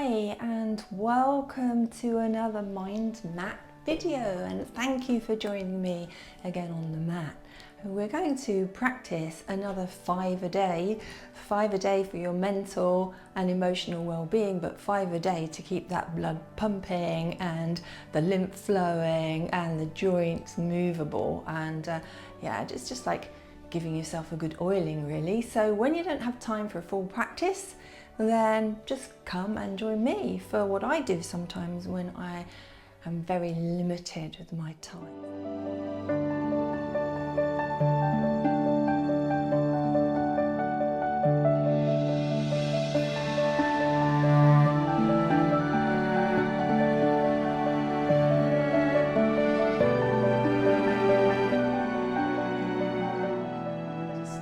Hi and welcome to another Mind Mat video, and thank you for joining me again on the mat. We're going to practice another 5 a day for your mental and emotional well-being, but 5 a day to keep that blood pumping and the lymph flowing and the joints movable, and yeah, it's just like giving yourself a good oiling really. So when you don't have time for a full practice, then just come and join me for what I do sometimes when I am very limited with my time.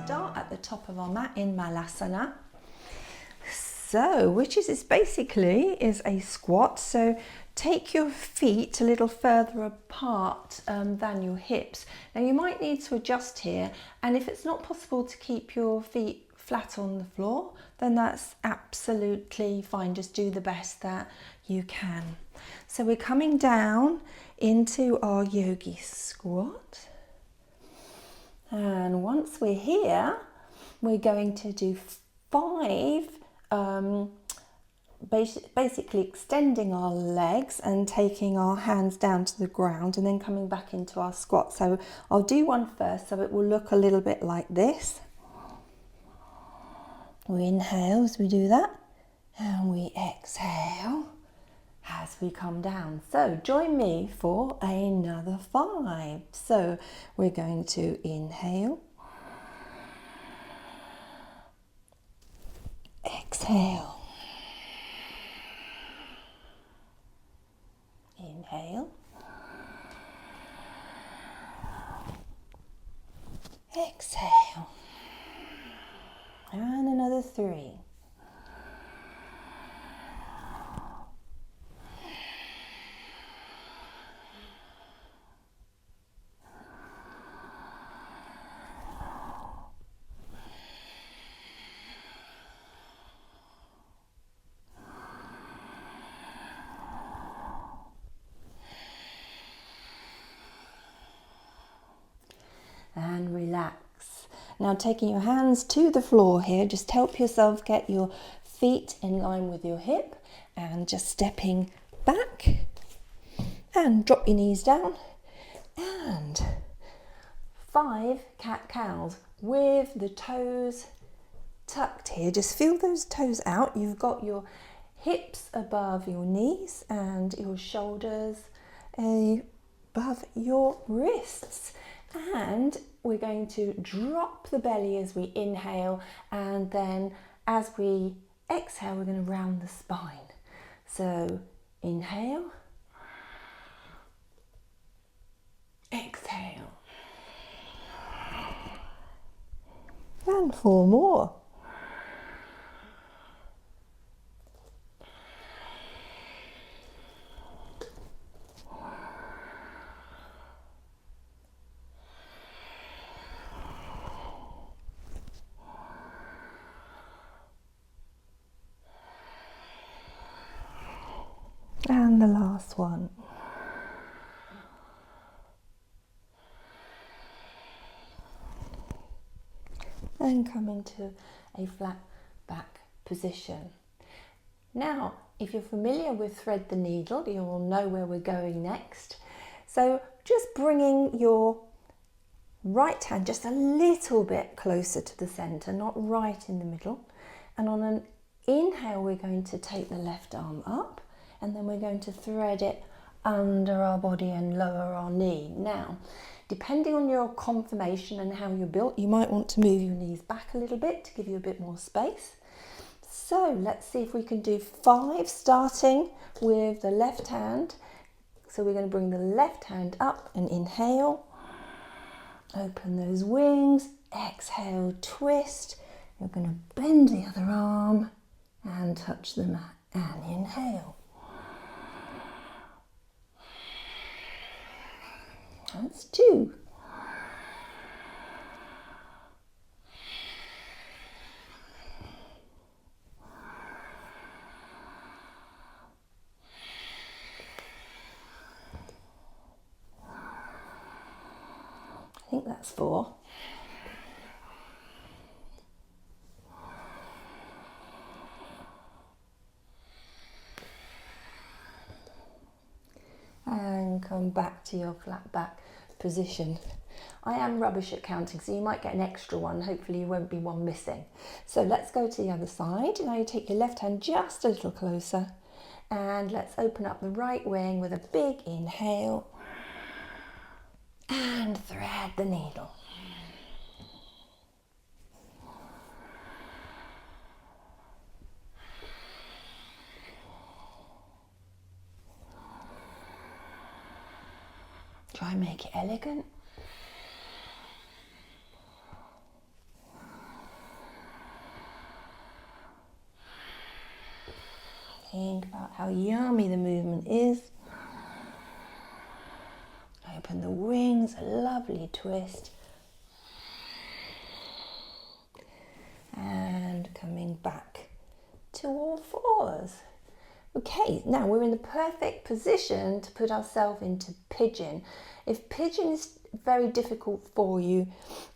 Start at the top of our mat in Malasana. So, which is basically a squat. So take your feet a little further apart than your hips. Now you might need to adjust here, and if it's not possible to keep your feet flat on the floor, then that's absolutely fine. Just do the best that you can. So we're coming down into our yogi squat. And once we're here, we're going to do 5 basically extending our legs and taking our hands down to the ground and then coming back into our squat. So I'll do one first, so it will look a little bit like this. We inhale as we do that, and we exhale as we come down. So join me for another 5. So we're going to inhale, exhale, inhale, exhale, and another 3. And relax. Now taking your hands to the floor here, just help yourself get your feet in line with your hip and just stepping back and drop your knees down, and 5 cat-cows with the toes tucked here. Just feel those toes out. You've got your hips above your knees and your shoulders above your wrists. And we're going to drop the belly as we inhale, and then as we exhale, we're going to round the spine. So inhale, exhale, and 4 more. And the last one. And come into a flat back position. Now, if you're familiar with thread the needle, you'll know where we're going next. So just bringing your right hand just a little bit closer to the center, not right in the middle. And on an inhale, we're going to take the left arm up, and then we're going to thread it under our body and lower our knee. Now, depending on your conformation and how you're built, you might want to move your knees back a little bit to give you a bit more space. So let's see if we can do 5, starting with the left hand. So we're going to bring the left hand up and inhale. Open those wings. Exhale, twist. You're going to bend the other arm and touch the mat and inhale. That's 2. think that's 4. And come back to your flat back position. I am rubbish at counting, so you might get an extra one. Hopefully you won't be one missing. So let's go to the other side. Now you take your left hand just a little closer, and let's open up the right wing with a big inhale and thread the needle. Try and make it elegant. Think about how yummy the movement is. Open the wings, a lovely twist. And coming back to all fours. Okay, now we're in the perfect position to put ourselves into pigeon. If pigeon is very difficult for you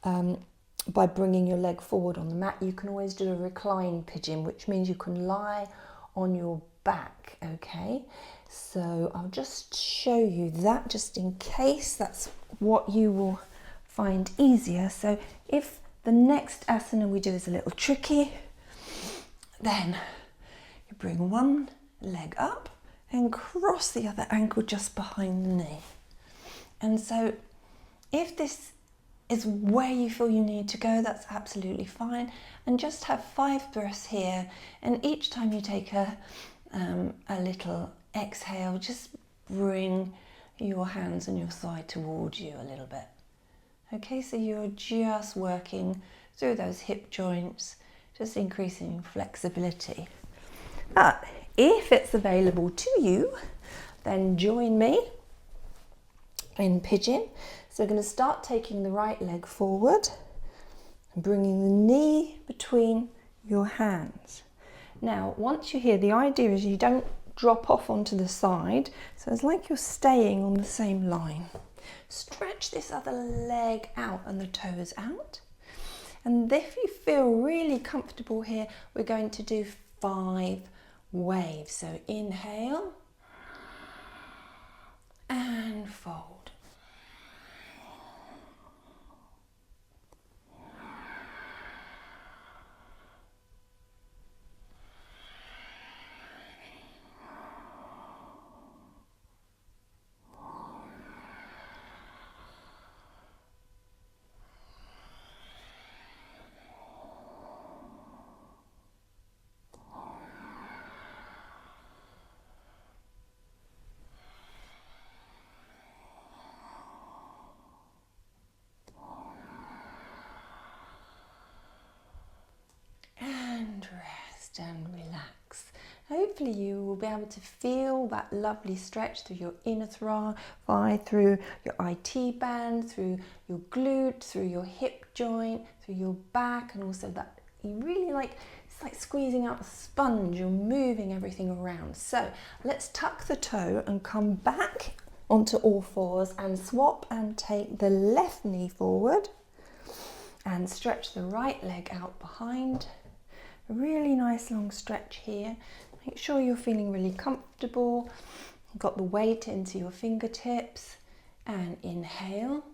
by bringing your leg forward on the mat, you can always do a recline pigeon, which means you can lie on your back, okay? So I'll just show you that just in case that's what you will find easier. So if the next asana we do is a little tricky, then you bring one leg up and cross the other ankle just behind the knee. And so if this is where you feel you need to go, that's absolutely fine. And just have 5 breaths here, and each time you take a little exhale, just bring your hands and your thigh towards you a little bit. Okay, so you're just working through those hip joints, just increasing flexibility. But if it's available to you, then join me in pigeon. So we're going to start taking the right leg forward and bringing the knee between your hands. Now, once you're here, the idea is you don't drop off onto the side, so it's like you're staying on the same line. Stretch this other leg out and the toes out. And if you feel really comfortable here, we're going to do 5 waves. So inhale and fold. Rest and relax. Hopefully you will be able to feel that lovely stretch through your inner thigh, through your IT band, through your glute, through your hip joint, through your back, and also that you really like, it's like squeezing out a sponge. You're moving everything around. So let's tuck the toe and come back onto all fours and swap and take the left knee forward and stretch the right leg out behind. A really nice long stretch here. Make sure you're feeling really comfortable. Got the weight into your fingertips. And inhale.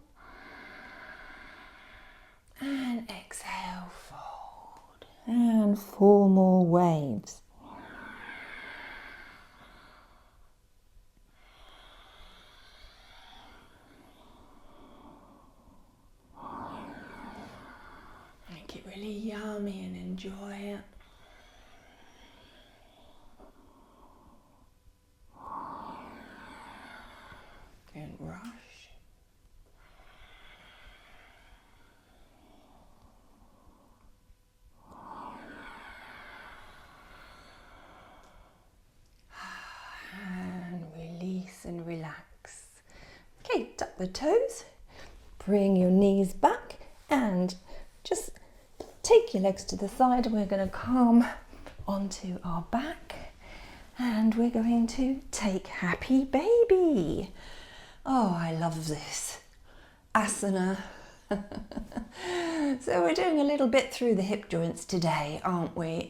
And exhale, fold. And 4 more waves. Make it really yummy and enjoy it. Don't rush. And release and relax. Okay, tuck the toes, bring your knees back and just take your legs to the side. We're going to come onto our back and we're going to take happy baby. Oh, I love this asana. So we're doing a little bit through the hip joints today, aren't we?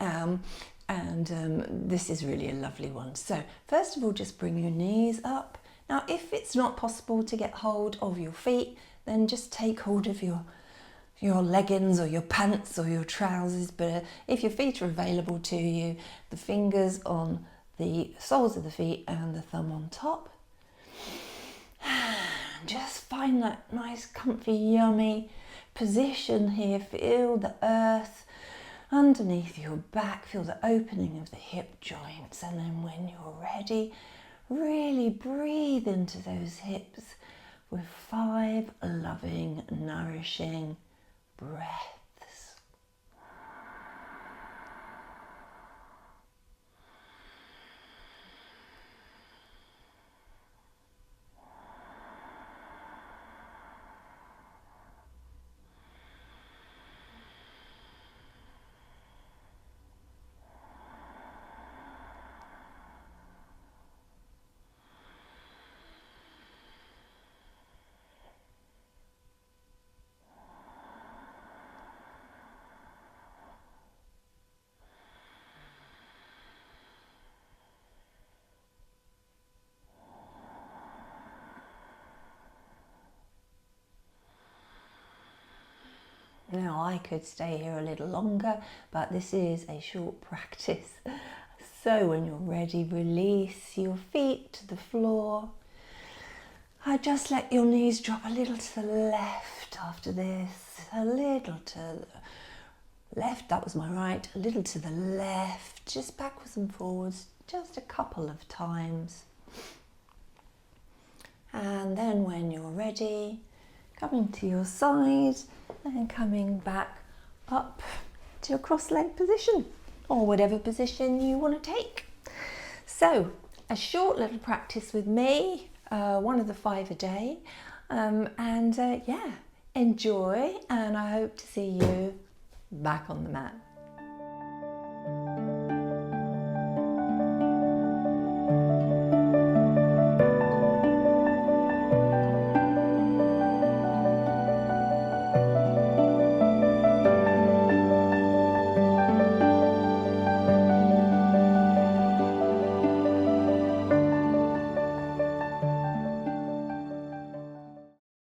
This is really a lovely one. So first of all, just bring your knees up. Now, if it's not possible to get hold of your feet, then just take hold of your leggings or your pants or your trousers. But if your feet are available to you, the fingers on the soles of the feet and the thumb on top. Just find that nice, comfy, yummy position here. Feel the earth underneath your back. Feel the opening of the hip joints. And then when you're ready, really breathe into those hips with 5 loving, nourishing breaths. Now, I could stay here a little longer, but this is a short practice. So when you're ready, release your feet to the floor. I just let your knees drop a little to the left after this, a little to the left, that was my right, a little to the left, just backwards and forwards, just a couple of times. And then when you're ready, coming to your side and coming back up to your cross-leg position or whatever position you want to take. So a short little practice with me, one of the 5 a day, yeah, enjoy, and I hope to see you back on the mat.